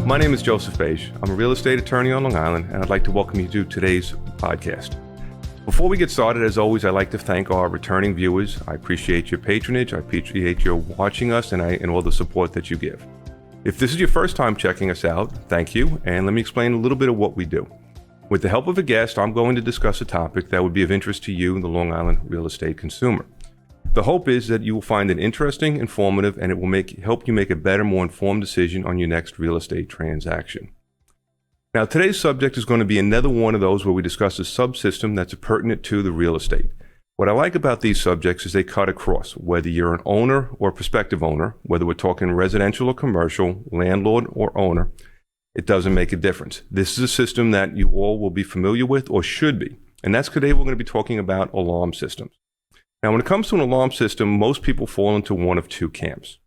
My name is Joseph Beige. I'm a real estate attorney on Long Island, and I'd like to welcome you to today's podcast. Before we get started, as always, I'd like to thank our returning viewers. I appreciate your patronage. I appreciate your watching us and all the support that you give. If this is your first time checking us out, thank you, and let me explain a little bit of what we do. With the help of a guest, I'm going to discuss a topic that would be of interest to you, the Long Island real estate consumer. The hope is that you will find it interesting, informative, and it will help you make a better, more informed decision on your next real estate transaction. Now, today's subject is going to be another one of those where we discuss a subsystem that's pertinent to the real estate. What I like about these subjects is they cut across, whether you're an owner or prospective owner, whether we're talking residential or commercial, landlord or owner, it doesn't make a difference. This is a system that you all will be familiar with or should be. And that's today we're going to be talking about alarm systems. Now, when it comes to an alarm system, most people fall into one of two camps.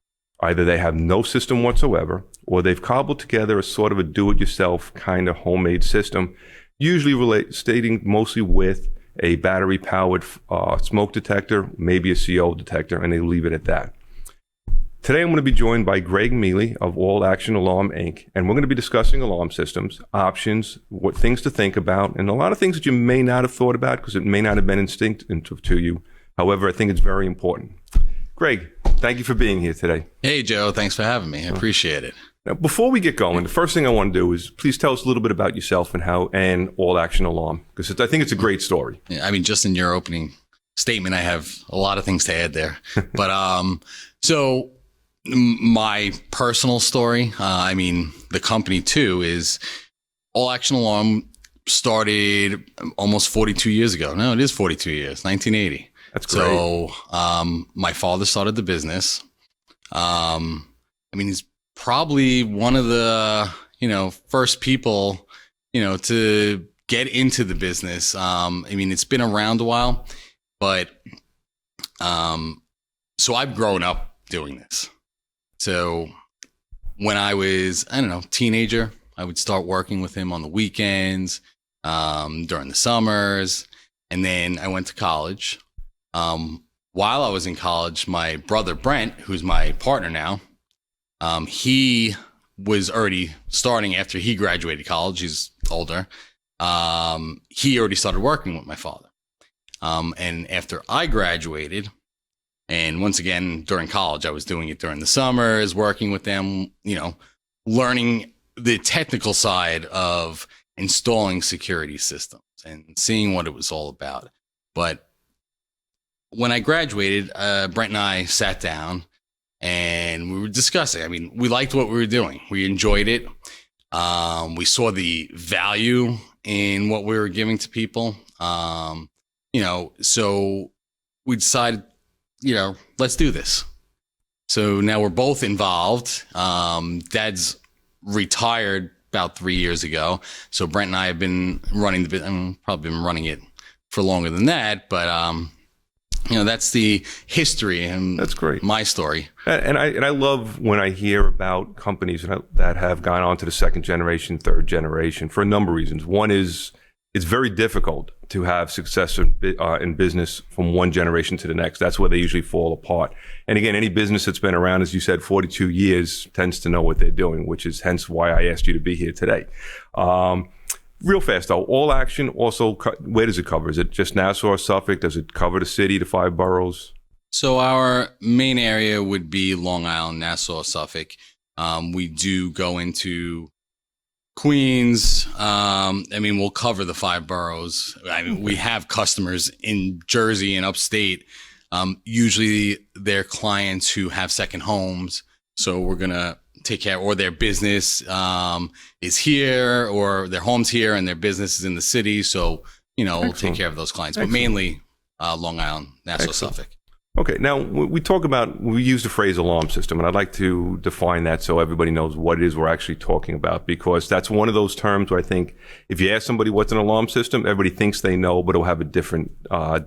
Either they have no system whatsoever, or they've cobbled together a sort of a do-it-yourself kind of homemade system, usually stating mostly with a battery-powered smoke detector, maybe a CO detector, and they leave it at that. Today, I'm going to be joined by Greg Mele of All Action Alarm, Inc., and we're going to be discussing alarm systems, options, what things to think about, and a lot of things that you may not have thought about because it may not have been instinctive to you. However, I think it's very important. Greg, thank you for being here today. Hey, Joe. Thanks for having me. I appreciate it. Now, before we get going, the first thing I want to do is please tell us a little bit about yourself and All Action Alarm, because I think it's a great story. Yeah, I mean, just in your opening statement, I have a lot of things to add there. But so my personal story, the company too, is All Action Alarm started almost 42 years ago. No, it is 42 years, 1980. That's great. So my father started the business. He's probably one of the, first people, to get into the business. It's been around a while, but so I've grown up doing this. So when I was, teenager, I would start working with him on the weekends, during the summers, and then I went to college. While I was in college, my brother Brent, who's my partner now, he was already starting after he graduated college. He's older. He already started working with my father. And after I graduated, and once again, during college, I was doing it during the summers, working with them, learning the technical side of installing security systems and seeing what it was all about. But when I graduated, Brent and I sat down and we were discussing. We liked what we were doing. We enjoyed it. We saw the value in what we were giving to people. So we decided, let's do this. So now we're both involved. Dad's retired about 3 years ago. So Brent and I have been running the business. Probably been running it for longer than that, but that's the history and that's great. My story. And I love when I hear about companies that have gone on to the second generation, third generation for a number of reasons. One is it's very difficult to have success in business from one generation to the next. That's where they usually fall apart. And again, any business that's been around, as you said, 42 years tends to know what they're doing, which is hence why I asked you to be here today. Real fast though, All Action also, where does it cover? Is it just Nassau, Suffolk? Does it cover the city, the 5 boroughs? So our main area would be Long Island, Nassau, Suffolk. We do go into Queens. We'll cover the 5 boroughs. We have customers in Jersey and upstate. Usually they're clients who have second homes. So we're going to take care, or their business is here, or their home's here and their business is in the city. So, we'll take care of those clients, but mainly Long Island, Nassau, Suffolk. Okay. Now we use the phrase alarm system, and I'd like to define that so everybody knows what it is we're actually talking about, because that's one of those terms where I think if you ask somebody what's an alarm system, everybody thinks they know, but it'll have a different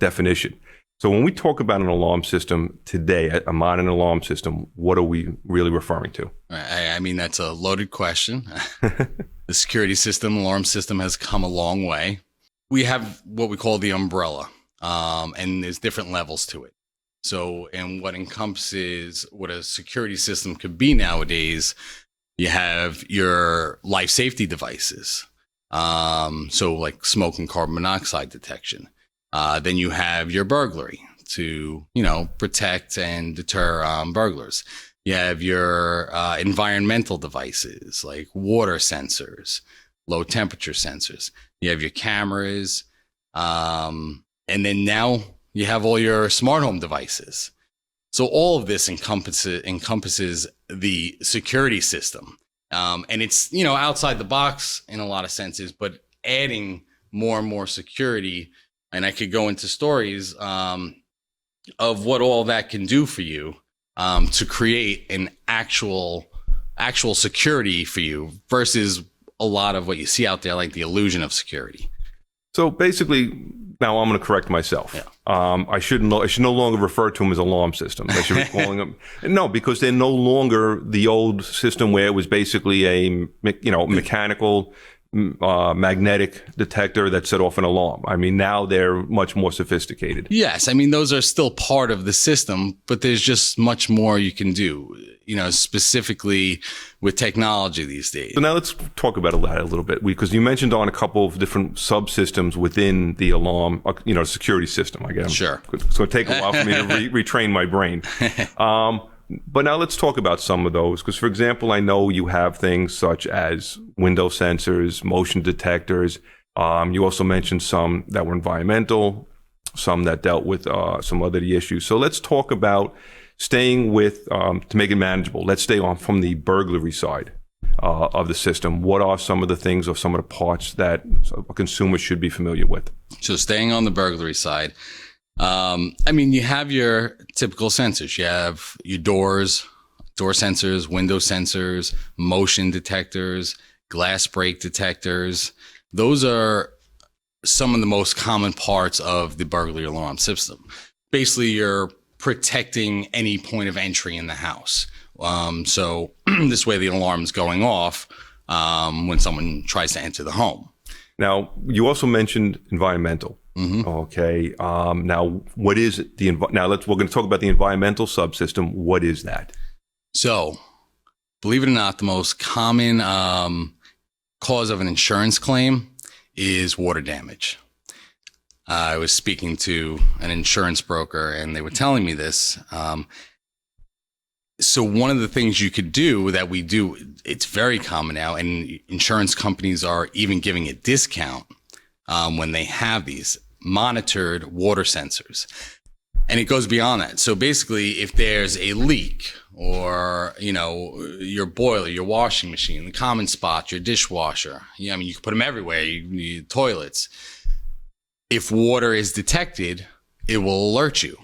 definition. So when we talk about an alarm system today, a modern alarm system, what are we really referring to? That's a loaded question. The security system, alarm system has come a long way. We have what we call the umbrella, and there's different levels to it. So, and what encompasses what a security system could be nowadays You have your life safety devices. So like smoke and carbon monoxide detection. Then you have your burglary to, protect and deter burglars. You have your environmental devices like water sensors, low temperature sensors. You have your cameras. And then now you have all your smart home devices. So all of this encompasses the security system. And it's, outside the box in a lot of senses, but adding more and more security. And I could go into stories of what all that can do for you to create an actual security for you versus a lot of what you see out there, like the illusion of security. So basically, now I'm going to correct myself. Yeah. I should no longer refer to them as alarm systems. I should be calling them no, because they're no longer the old system where it was basically a mechanical magnetic detector that set off an alarm. I mean, now they're much more sophisticated. Yes, I mean those are still part of the system, but there's just much more you can do. Specifically with technology these days. So now let's talk about that a little bit, because you mentioned on a couple of different subsystems within the alarm, security system. I guess. Sure. It's going to take a while for me to retrain my brain. But now let's talk about some of those, because, for example, I know you have things such as window sensors, motion detectors. You also mentioned some that were environmental, some that dealt with some other issues. So let's talk about staying with, to make it manageable, let's stay on from the burglary side of the system. What are some of the things or some of the parts that a consumer should be familiar with? So staying on the burglary side, you have your typical sensors. You have your door sensors, window sensors, motion detectors, glass break detectors. Those are some of the most common parts of the burglary alarm system. Basically, you're protecting any point of entry in the house. So this way the alarm is going off when someone tries to enter the home. Now, you also mentioned environmental. Mm-hmm. Okay. Now, what is we're going to talk about the environmental subsystem. What is that? So, believe it or not, the most common cause of an insurance claim is water damage. I was speaking to an insurance broker and they were telling me this. So one of the things you could do that we do, it's very common now, and insurance companies are even giving a discount when they have these monitored water sensors. And it goes beyond that. So basically, if there's a leak or, your boiler, your washing machine, the common spot, your dishwasher, you can put them everywhere, you toilets. If water is detected, it will alert you.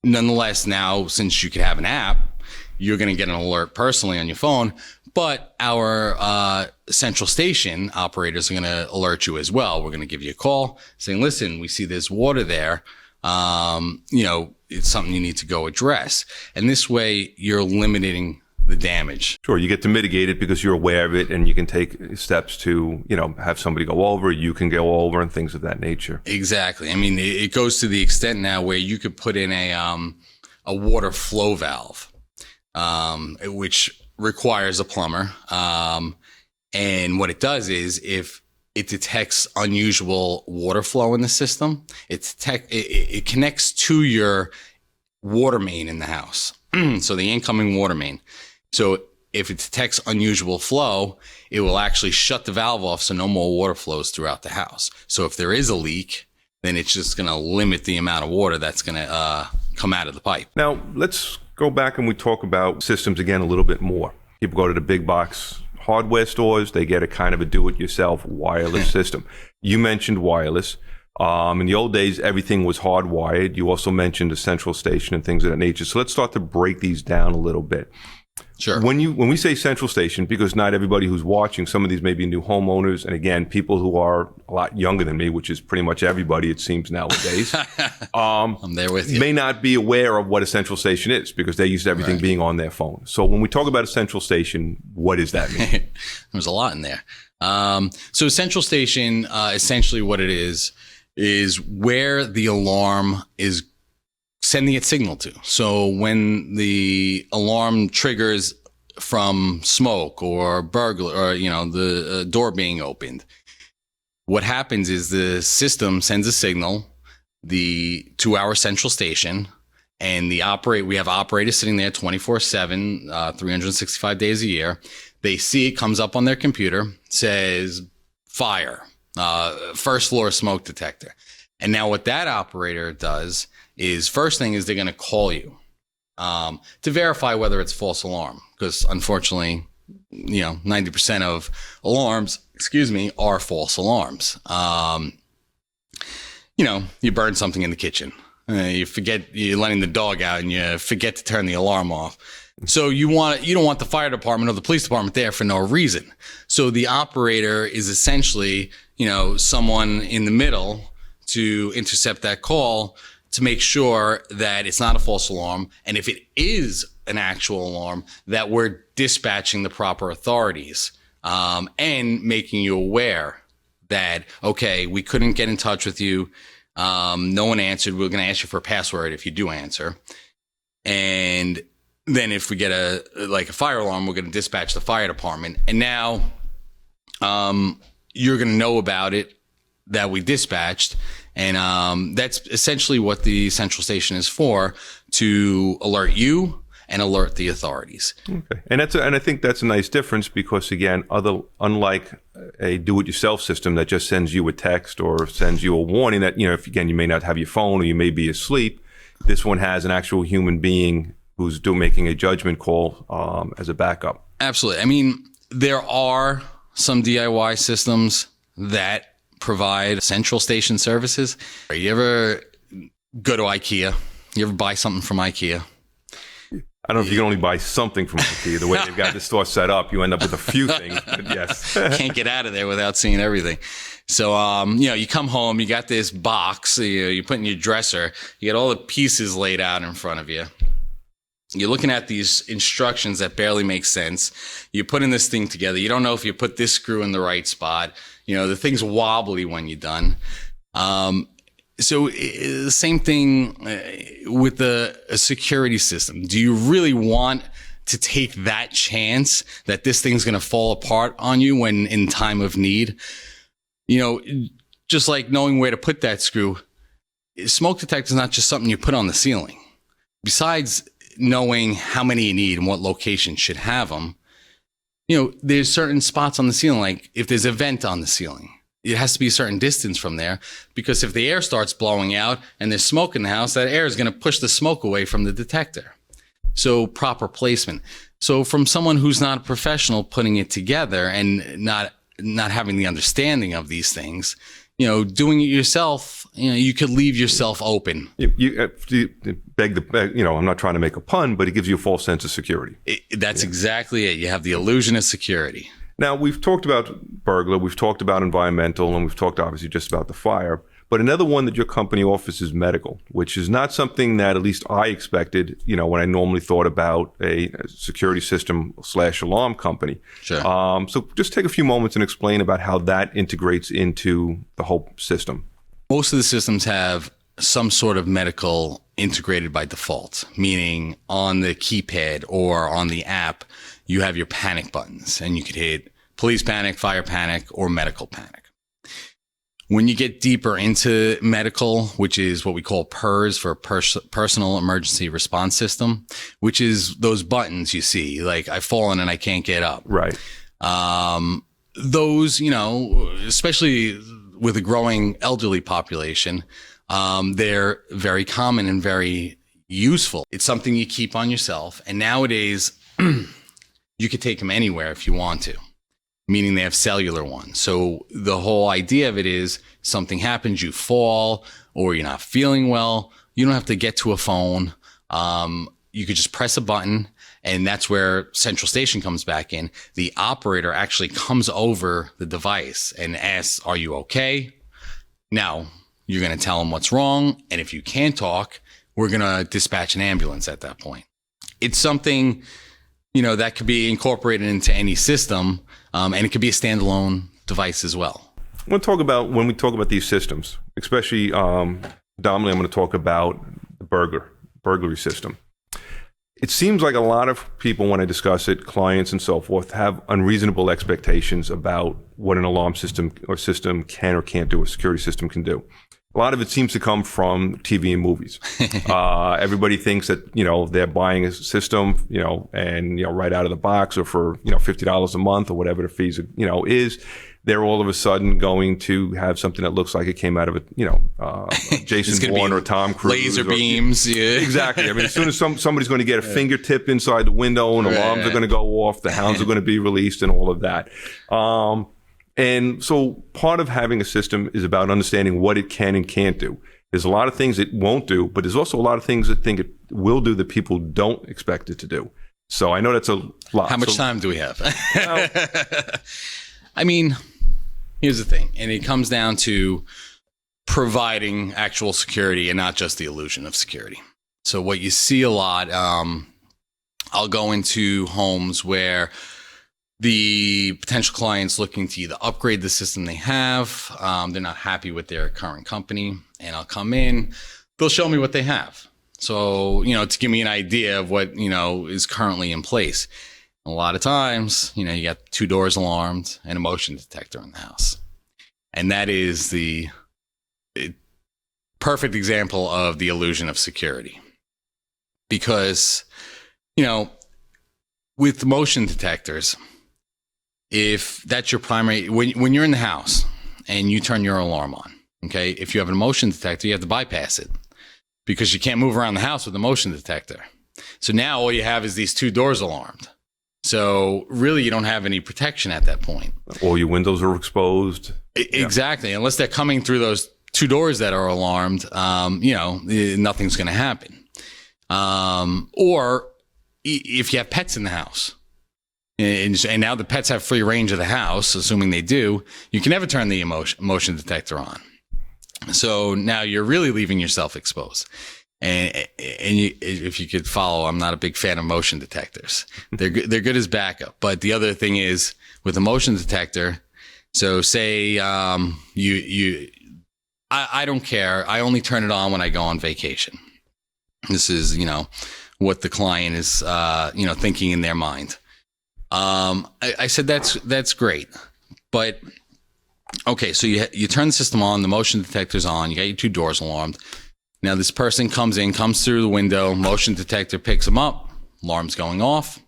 Nonetheless, now, since you could have an app, you're going to get an alert personally on your phone, but our central station operators are going to alert you as well. We're going to give you a call saying, listen, we see there's water there. It's something you need to go address. And this way, you're limiting the damage. Sure, you get to mitigate it because you're aware of it, and you can take steps to, have somebody go over, you can go over, and things of that nature. Exactly. It goes to the extent now where you could put in a water flow valve, which requires a plumber. And what it does is, if it detects unusual water flow in the system, it connects to your water main in the house. So the incoming water main. So if it detects unusual flow, it will actually shut the valve off so no more water flows throughout the house. So if there is a leak, then it's just going to limit the amount of water that's going to come out of the pipe. Now, let's go back and we talk about systems again a little bit more. People go to the big box hardware stores, they get a kind of a do-it-yourself wireless system. You mentioned wireless. In the old days, everything was hardwired. You also mentioned a central station and things of that nature. So let's start to break these down a little bit. Sure. When we say central station, because not everybody who's watching, some of these may be new homeowners, and again, people who are a lot younger than me, which is pretty much everybody, it seems nowadays. I'm there with you. May not be aware of what a central station is because they're used to everything being on their phone. So when we talk about a central station, what does that mean? There's a lot in there. So central station, essentially what it is where the alarm is sending its signal to. So when the alarm triggers from smoke or burglar or, the door being opened. What happens is the system sends a signal to our central station, and we have operators sitting there 24/7, 365 days a year. They see it comes up on their computer, says fire, first floor smoke detector. And now what that operator does is first thing is they're going to call you to verify whether it's false alarm, because unfortunately, 90% of alarms, are false alarms. You burn something in the kitchen. You forget you're letting the dog out and you forget to turn the alarm off. So you don't want the fire department or the police department there for no reason. So the operator is essentially, someone in the middle to intercept that call to make sure that it's not a false alarm. And if it is an actual alarm, that we're dispatching the proper authorities, and making you aware that, okay, we couldn't get in touch with you. No one answered. We're going to ask you for a password if you do answer. And then if we get a fire alarm, we're going to dispatch the fire department. And now, you're going to know about it, that we dispatched. And, that's essentially what the central station is for, to alert you and alert the authorities. Okay. And I think that's a nice difference, because again, unlike a do-it-yourself system that just sends you a text or sends you a warning that, if again, you may not have your phone or you may be asleep, this one has an actual human being who's making a judgment call, as a backup. Absolutely. I mean, there are some DIY systems that provide central station services. You ever go to IKEA? You ever buy something from IKEA? I don't know if you can only buy something from IKEA. The way they've got the store set up, you end up with a few things, but yes. Can't get out of there without seeing everything. So, you come home, you got this box, you put in your dresser, you got all the pieces laid out in front of you. You're looking at these instructions that barely make sense. You're putting this thing together. You don't know if you put this screw in the right spot. The thing's wobbly when you're done. So the same thing with a security system. Do you really want to take that chance that this thing's going to fall apart on you when in time of need? Just like knowing where to put that screw, smoke detector is not just something you put on the ceiling. Besides knowing how many you need and what location should have them, there's certain spots on the ceiling, like if there's a vent on the ceiling, it has to be a certain distance from there, because if the air starts blowing out and there's smoke in the house, that air is going to push the smoke away from the detector. So proper placement. So from someone who's not a professional putting it together and not having the understanding of these things, doing it yourself, you could leave yourself open. You I'm not trying to make a pun, but it gives you a false sense of security. That's exactly it. You have the illusion of security. Now, we've talked about burglar, we've talked about environmental, and we've talked obviously just about the fire. But another one that your company offers is medical, which is not something that at least I expected, when I normally thought about a security system / alarm company. Sure. So just take a few moments and explain about how that integrates into the whole system. Most of the systems have some sort of medical integrated by default, meaning on the keypad or on the app, you have your panic buttons, and you could hit police panic, fire panic, or medical panic. When you get deeper into medical, which is what we call PERS, for Personal Emergency Response System, which is those buttons you see, like I've fallen and I can't get up. Right. Those, especially with a growing elderly population, they're very common and very useful. It's something you keep on yourself. And nowadays, you could take them anywhere if you want to, meaning they have cellular ones. So the whole idea of it is something happens, you fall, or you're not feeling well. You don't have to get to a phone. You could just press a button, and that's where central station comes back in. The operator actually comes over the device and asks, are you okay? Now, you're going to tell them what's wrong. And if you can't talk, we're going to dispatch an ambulance at that point. It's something, that could be incorporated into any system, and it could be a standalone device as well. When we talk about these systems, especially dominantly, I'm going to talk about the burglary system. it seems like a lot of people, when I discuss it, clients and so forth, have unreasonable expectations about what an alarm system can or can't do, a security system can do. A lot of it seems to come from TV and movies. Everybody thinks that, they're buying a system, and, right out of the box, or for, $50 a month or whatever the fees, is. They're all of a sudden going to have something that looks like it came out of Jason Bourne or Tom Cruise. Laser beams. Yeah. Exactly. I mean, as soon as somebody's going to get a fingertip inside the window and alarms are going to go off, the hounds are going to be released and all of that. And so part of having a system is about understanding what it can and can't do. There's a lot of things it won't do, but there's also a lot of things that think it will do that people don't expect it to do. So I know that's a lot. How much time do we have? I mean, here's the thing, and it comes down to providing actual security and not just the illusion of security. So what you see a lot, I'll go into homes where the potential client's looking to either upgrade the system they have, they're not happy with their current company, and I'll come in, they'll show me what they have. So, to give me an idea of what, is currently in place. A lot of times, you got 2 doors alarmed and a motion detector in the house. And that is the perfect example of the illusion of security. Because, with motion detectors, if that's your primary, when you're in the house and you turn your alarm on, okay, if you have a motion detector, you have to bypass it because you can't move around the house with a motion detector. So now all you have is these 2 doors alarmed. So really, you don't have any protection at that point. All your windows are exposed. Exactly. Yeah. Unless they're coming through those 2 doors that are alarmed, nothing's going to happen. Or if you have pets in the house, and now the pets have free range of the house, assuming they do, you can never turn the motion detector on. So now you're really leaving yourself exposed. And if you could follow, I'm not a big fan of motion detectors. They're good as backup. But the other thing is with a motion detector, so say I don't care. I only turn it on when I go on vacation. This is, what the client is, thinking in their mind. I said, that's great. But okay, so you turn the system on, the motion detector's on, you got your 2 doors alarmed. Now this person comes through the window, motion detector picks them up, alarm's going off,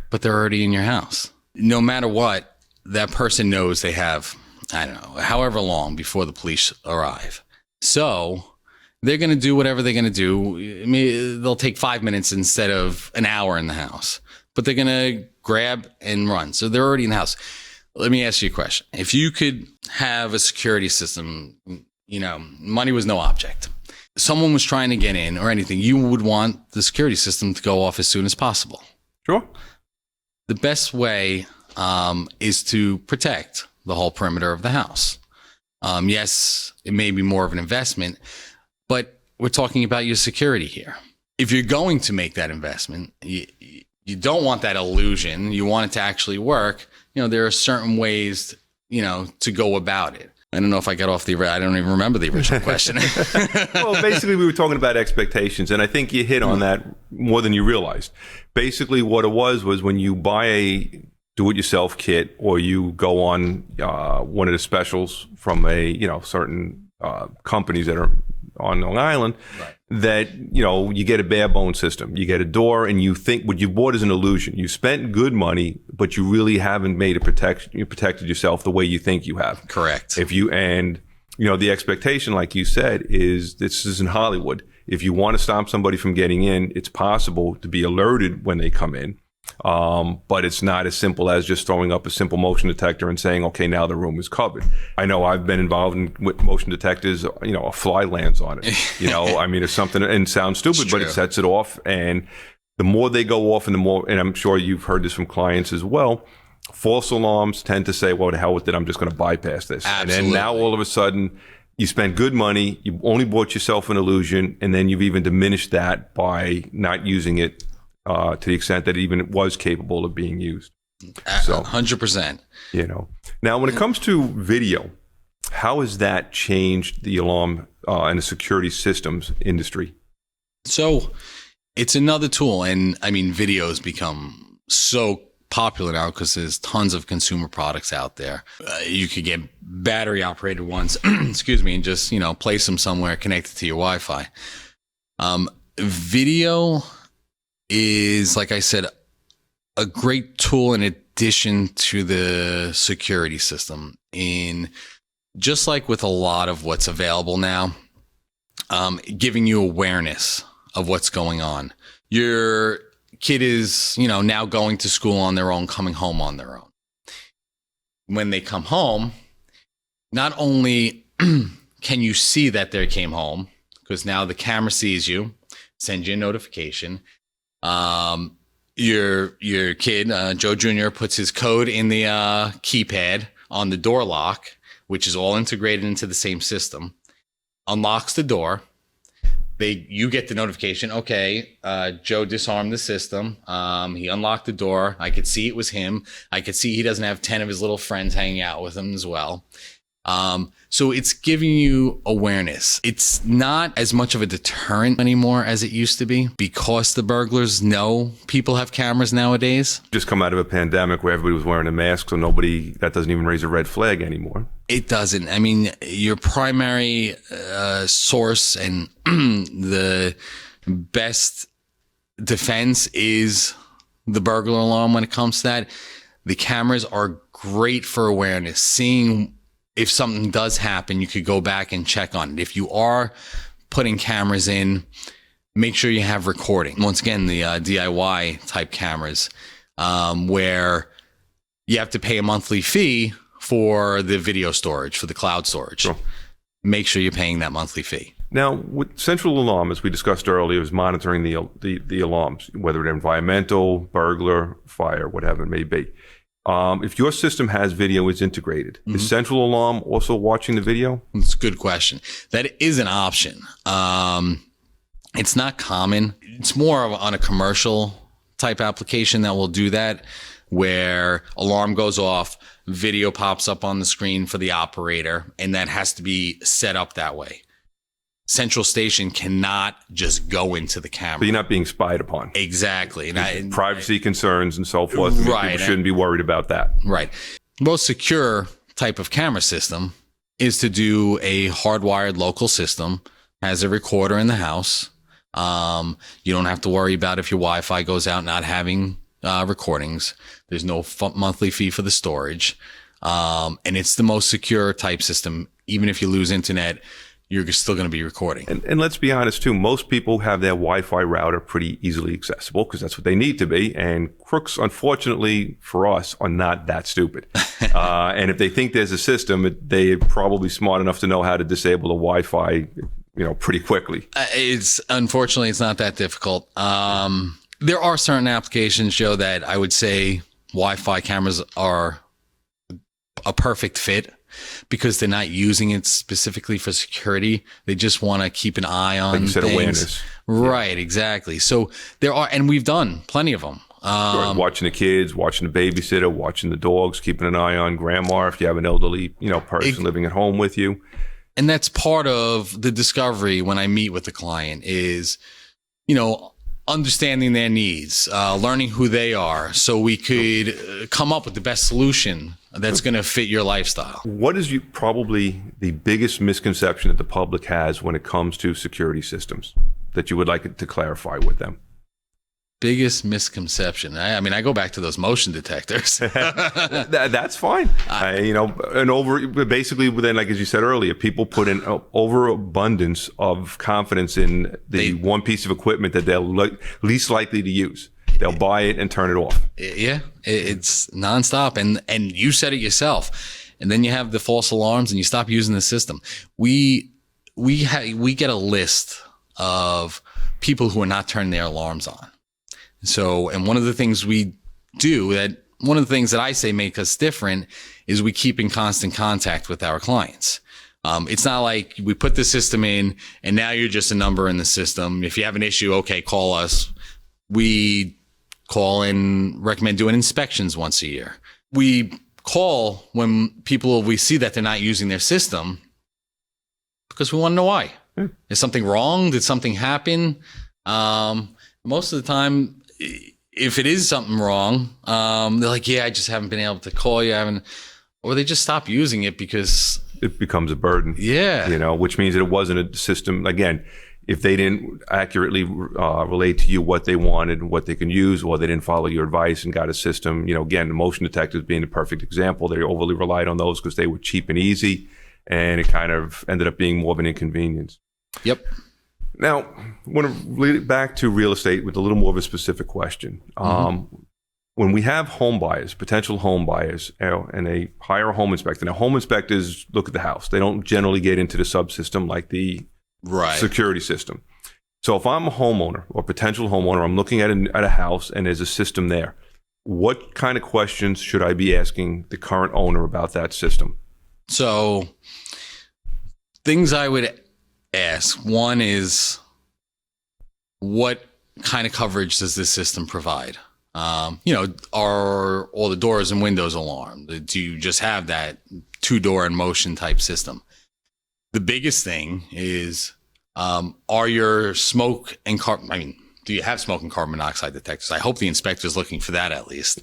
but they're already in your house. No matter what, that person knows they have, I don't know, however long before the police arrive. So they're going to do whatever they're going to do. I mean, they'll take 5 minutes instead of an hour in the house, but they're going to grab and run. So they're already in the house. Let me ask you a question. If you could have a security system, money was no object. Someone was trying to get in or anything, you would want the security system to go off as soon as possible. Sure. The best way is to protect the whole perimeter of the house. Yes, it may be more of an investment, but we're talking about your security here. If you're going to make that investment, you don't want that illusion. You want it to actually work. There are certain ways, to go about it. I don't know if I got off I don't even remember the original question. Well, basically, we were talking about expectations, and I think you hit on that more than you realized. Basically, what it was when you buy a do-it-yourself kit, or you go on one of the specials from a certain companies that are on Long Island, right, that you get a bare bone system, you get a door, and you think what you bought is an illusion. You spent good money, but you really haven't made you protected yourself the way you think you have. Correct. The expectation, like you said, is this is in Hollywood. If you want to stop somebody from getting in, it's possible to be alerted when they come in. But it's not as simple as just throwing up a simple motion detector and saying, okay, now the room is covered. I know I've been involved with motion detectors, a fly lands on it. It's something, and sounds stupid, but it sets it off. And the more they go off and and I'm sure you've heard this from clients as well, false alarms tend to say, well, to hell with it, I'm just going to bypass this. Absolutely. And then now all of a sudden, you spent good money, you only bought yourself an illusion, and then you've even diminished that by not using it to the extent that even it was capable of being used. So 100%. Now when it comes to video, how has that changed the alarm and the security systems industry? So It's another tool. And I mean, videos become so popular now because there's tons of consumer products out there. You could get battery operated ones, excuse me, and just, place them somewhere connected to your Wi-Fi. Video is, like I said, a great tool in addition to the security system. In just like with a lot of what's available now, giving you awareness of what's going on. Your kid is, now going to school on their own, coming home on their own. When they come home, not only can you see that they came home, because now the camera sees you, sends you a notification. Your kid, Joe Jr., puts his code in the keypad on the door lock, which is all integrated into the same system, unlocks the door. You get the notification, okay, Joe disarmed the system. He unlocked the door. I could see it was him. I could see he doesn't have 10 of his little friends hanging out with him as well. So it's giving you awareness. It's not as much of a deterrent anymore as it used to be because the burglars know people have cameras nowadays. Just come out of a pandemic where everybody was wearing a mask, so that doesn't even raise a red flag anymore. It doesn't. I mean, your primary source and the best defense is the burglar alarm when it comes to that. The cameras are great for awareness. Seeing if something does happen, you could go back and check on it. If you are putting cameras in, make sure you have recording. Once again, the DIY type cameras, where you have to pay a monthly fee for the video storage, for the cloud storage. Sure. Make sure you're paying that monthly fee. Now, with central alarm, as we discussed earlier, is monitoring the alarms, whether they're environmental, burglar, fire, whatever it may be. If your system has video is integrated, is central alarm also watching the video? It's a good question. That is an option. It's not common. It's more on a commercial type application that will do that, where alarm goes off, video pops up on the screen for the operator, and that has to be set up that way. Central station cannot just go into the camera. So you're not being spied upon. Exactly. Privacy concerns and so forth. Right. People shouldn't be worried about that. Right. Most secure type of camera system is to do a hardwired local system, has a recorder in the house. You don't have to worry about if your Wi-Fi goes out not having recordings. There's no monthly fee for the storage. And it's the most secure type system. Even if you lose internet, you're still going to be recording. And let's be honest, too. Most people have their Wi-Fi router pretty easily accessible because that's what they need to be. And crooks, unfortunately for us, are not that stupid. And if they think there's a system, they're probably smart enough to know how to disable the Wi-Fi, pretty quickly. Unfortunately, it's not that difficult. There are certain applications, Joe, that I would say Wi-Fi cameras are a perfect fit, because they're not using it specifically for security. They just want to keep an eye on things. Awareness. Right, exactly. So there are, and we've done plenty of them. Watching the kids, watching the babysitter, watching the dogs, keeping an eye on grandma if you have an elderly, person living at home with you. And that's part of the discovery when I meet with the client is, understanding their needs, learning who they are, so we could come up with the best solution that's going to fit your lifestyle. What is probably the biggest misconception that the public has when it comes to security systems that you would like to clarify with them? Biggest misconception. I mean, I go back to those motion detectors. That's fine. Basically, then, like as you said earlier, people put in overabundance of confidence in the one piece of equipment that they're least likely to use. They'll buy it and turn it off. Yeah, it's nonstop. And you said it yourself. And then you have the false alarms and you stop using the system. We get a list of people who are not turning their alarms on. So, and one of the things we do one of the things that I say make us different is we keep in constant contact with our clients. It's not like we put the system in and now you're just a number in the system. If you have an issue, okay, call us. We call and recommend doing inspections once a year. We call when we see that they're not using their system because we want to know why. Is something wrong? Did something happen? Most of the time, if it is something wrong, they're like, yeah, I just haven't been able to call you. Or they just stop using it because it becomes a burden. Yeah. Which means that it wasn't a system. Again, if they didn't accurately relate to you what they wanted, what they can use, or they didn't follow your advice and got a system, again, the motion detectors being the perfect example, they overly relied on those because they were cheap and easy, and it kind of ended up being more of an inconvenience. Yep. Now, I want to lead it back to real estate with a little more of a specific question. When we have home buyers, potential home buyers, and they hire a home inspector. Now, home inspectors look at the house. They don't generally get into the subsystem like the security system. So if I'm a homeowner or potential homeowner, I'm looking at a house and there's a system there. What kind of questions should I be asking the current owner about that system? So things I would ask. One is, what kind of coverage does this system provide? Are all the doors and windows alarmed? Do you just have that 2-door in motion type system? The biggest thing is, are your smoke and do you have smoke and carbon monoxide detectors? I hope the inspector is looking for that at least.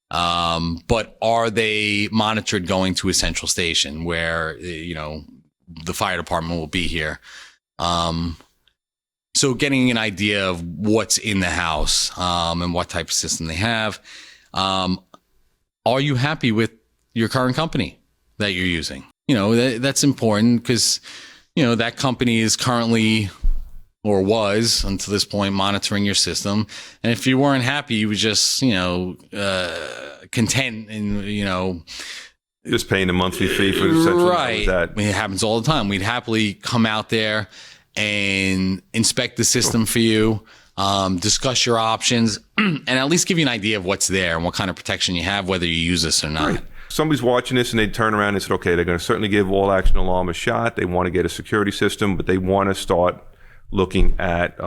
But are they monitored going to a central station where, the fire department will be here? So getting an idea of what's in the house, and what type of system they have. Are you happy with your current company that you're using? That's important because, that company is currently, or was until this point, monitoring your system. And if you weren't happy, you would just, content and, just paying a monthly fee for the central. Right. It happens all the time. We'd happily come out there and inspect the system for you, discuss your options, and at least give you an idea of what's there and what kind of protection you have, whether you use this or not. Right. Somebody's watching this and they turn around and said, okay, they're going to certainly give all action alarm a shot. They want to get a security system, but they want to start looking at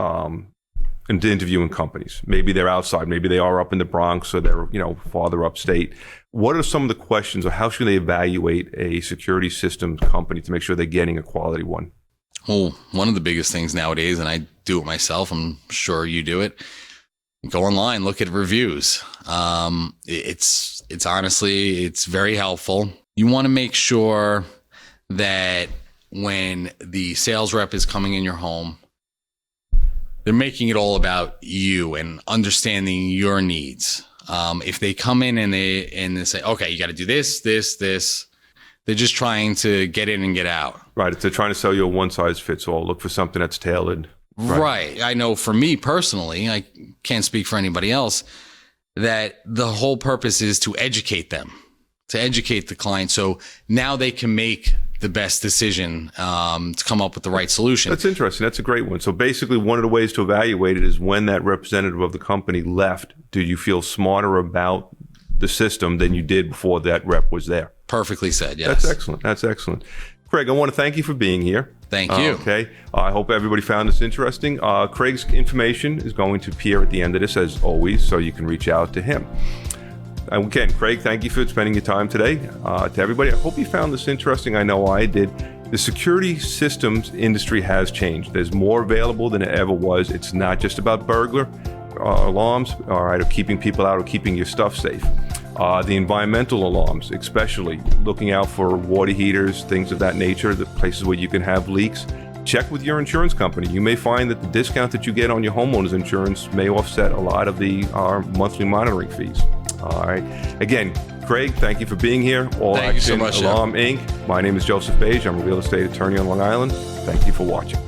and interviewing companies. Maybe they're outside. Maybe they are up in the Bronx or they're, farther upstate. What are some of the questions, or how should they evaluate a security systems company to make sure they're getting a quality one? Well, one of the biggest things nowadays, and I do it myself, I'm sure you do it, go online, look at reviews. It's honestly, it's very helpful. You want to make sure that when the sales rep is coming in your home, they're making it all about you and understanding your needs. If they come in and they say, okay, you got to do this, they're just trying to get in and get out. Right. If they're trying to sell you a one-size-fits-all, look for something that's tailored. Right. I know for me personally, I can't speak for anybody else, that the whole purpose is to educate them, to educate the client. So now they can make the best decision to come up with the right solution. That's interesting. That's a great one. So basically, one of the ways to evaluate it is when that representative of the company left, do you feel smarter about the system than you did before that rep was there? Perfectly said, yes. That's excellent. That's excellent. Craig, I want to thank you for being here. Thank you. Okay. I hope everybody found this interesting. Craig's information is going to appear at the end of this, as always, so you can reach out to him. And again, Craig, thank you for spending your time today. To everybody, I hope you found this interesting. I know I did. The security systems industry has changed. There's more available than it ever was. It's not just about burglar alarms, all right, or keeping people out or keeping your stuff safe. The environmental alarms, especially looking out for water heaters, things of that nature, the places where you can have leaks. Check with your insurance company. You may find that the discount that you get on your homeowner's insurance may offset a lot of the monthly monitoring fees. All right. Again, Craig, thank you for being here. All Thank you so Action much, Alarm Inc. My name is Joseph Beige. I'm a real estate attorney on Long Island. Thank you for watching.